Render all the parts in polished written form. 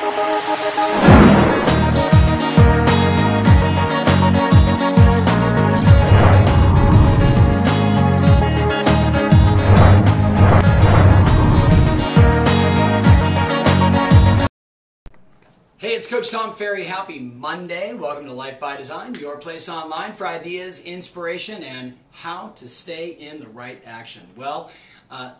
Hey, it's Coach Tom Ferry. Happy Monday. Welcome to Life by Design, your place online for ideas, inspiration, and how to stay in the right action. Well,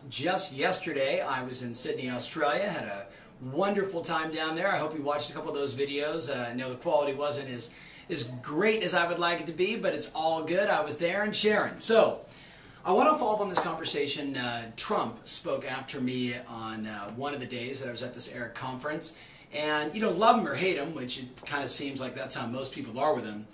just yesterday I was in Sydney, Australia. Had a wonderful time down there. I hope you watched a couple of those videos. I know the quality wasn't as great as I would like it to be, but it's all good. I was there and sharing. So, I want to follow up on this conversation. Trump spoke after me on one of the days that I was at this ERIC conference. And, you know, love him or hate him, which it kind of seems like that's how most people are with him,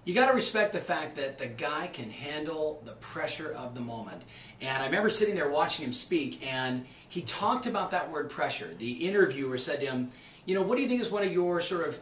you got to respect the fact that the guy can handle the pressure of the moment. And I remember sitting there watching him speak, and he talked about that word pressure. The interviewer said to him, you know, what do you think is one of your sort of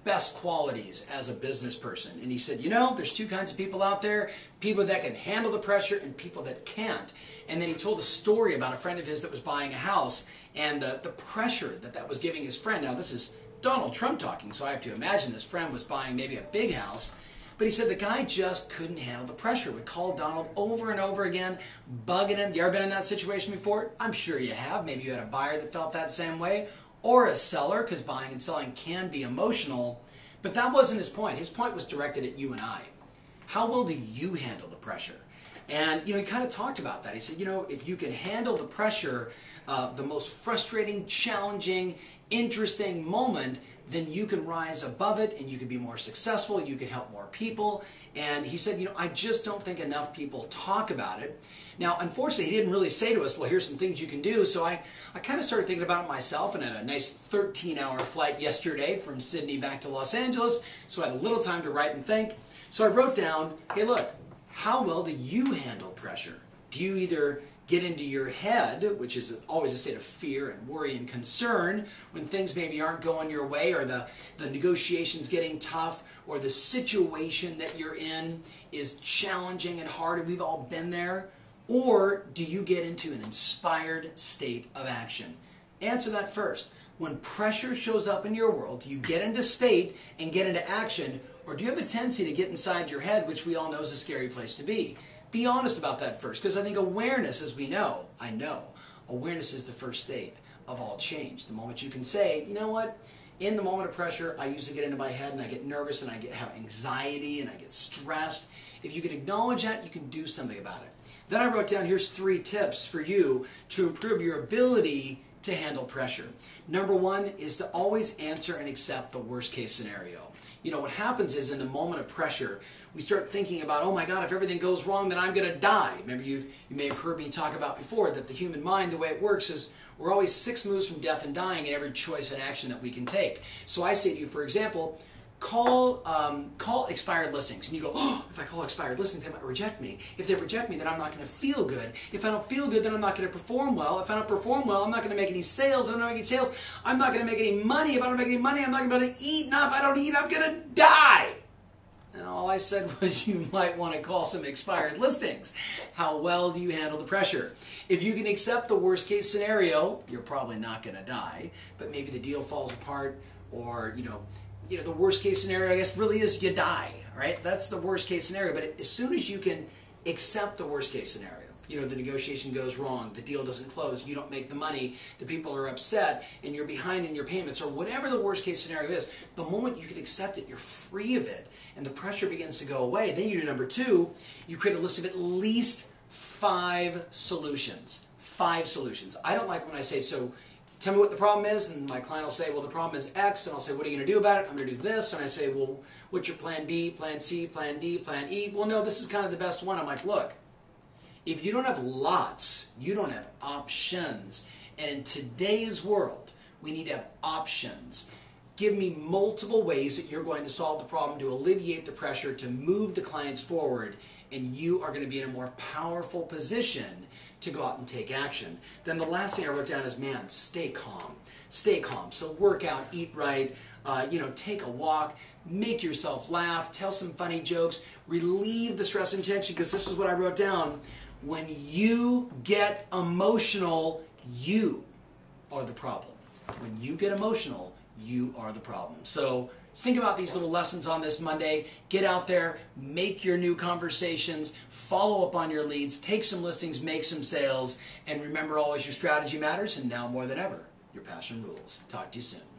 best qualities as a business person? And he said, you know, there's two kinds of people out there, people that can handle the pressure and people that can't. And then he told a story about a friend of his that was buying a house and the pressure that was giving his friend. Now, this is Donald Trump talking, so I have to imagine this friend was buying maybe a big house. But he said the guy just couldn't handle the pressure, would call Donald over and over again, bugging him. You ever been in that situation before? I'm sure you have. Maybe you had a buyer that felt that same way, or a seller, because buying and selling can be emotional. But that wasn't his point. His point was directed at you and I. How well do you handle the pressure? And, you know, he kind of talked about that. He said, you know, if you can handle the pressure, the most frustrating, challenging, interesting moment, then you can rise above it and you can be more successful, you can help more people. And he said, you know, I just don't think enough people talk about it. Now, unfortunately, he didn't really say to us, well, here's some things you can do. So I kind of started thinking about it myself, and had a nice 13-hour flight yesterday from Sydney back to Los Angeles, so I had a little time to write and think. So I wrote down, hey, look, how well do you handle pressure? Do you either get into your head, which is always a state of fear and worry and concern, when things maybe aren't going your way, or the negotiation's getting tough, or the situation that you're in is challenging and hard, and we've all been there? Or do you get into an inspired state of action? Answer that first. When pressure shows up in your world, do you get into state and get into action, or do you have a tendency to get inside your head, which we all know is a scary place to be? Be honest about that first, because I think awareness, as we know, awareness is the first state of all change. The moment you can say, you know what, in the moment of pressure, I usually get into my head and I get nervous and I have anxiety and I get stressed. If you can acknowledge that, you can do something about it. Then I wrote down, here's 3 tips for you to improve your ability to handle pressure. Number 1 is to always answer and accept the worst case scenario. You know, what happens is in the moment of pressure, we start thinking about, oh my God, if everything goes wrong, then I'm going to die. Remember, you may have heard me talk about before that the human mind, the way it works is we're always 6 moves from death and dying in every choice and action that we can take. So I say to you, for example, call expired listings. And you go, oh, if I call expired listings, they might reject me. If they reject me, then I'm not going to feel good. If I don't feel good, then I'm not going to perform well. If I don't perform well, I'm not going to make any sales. If I don't make any sales, I'm not going to make any money. If I don't make any money, I'm not going to be able to eat. Now, if I don't eat, I'm going to die. And all I said was you might want to call some expired listings. How well do you handle the pressure? If you can accept the worst case scenario, you're probably not going to die, but maybe the deal falls apart, or, you know, the worst case scenario, I guess, really is you die, right? That's the worst case scenario. But as soon as you can accept the worst case scenario, you know, the negotiation goes wrong, the deal doesn't close, you don't make the money, the people are upset, and you're behind in your payments, or whatever the worst case scenario is, the moment you can accept it, you're free of it, and the pressure begins to go away. Then you do number 2, you create a list of at least 5 solutions. 5 solutions. I don't like when I say, so tell me what the problem is, and my client will say, well, the problem is X, and I'll say, what are you going to do about it? I'm going to do this, and I say, well, what's your plan B, plan C, plan D, plan E? Well, no, this is kind of the best one. I'm like, look, if you don't have lots, you don't have options, and in today's world, we need to have options. Give me multiple ways that you're going to solve the problem, to alleviate the pressure, to move the clients forward, and you are going to be in a more powerful position to go out and take action. Then the last thing I wrote down is, man, stay calm. Stay calm. So work out, eat right, take a walk, make yourself laugh, tell some funny jokes, relieve the stress and tension, because this is what I wrote down. When you get emotional, you are the problem. When you get emotional, you are the problem. So think about these little lessons on this Monday. Get out there, make your new conversations, follow up on your leads, take some listings, make some sales, and remember always your strategy matters, and now more than ever, your passion rules. Talk to you soon.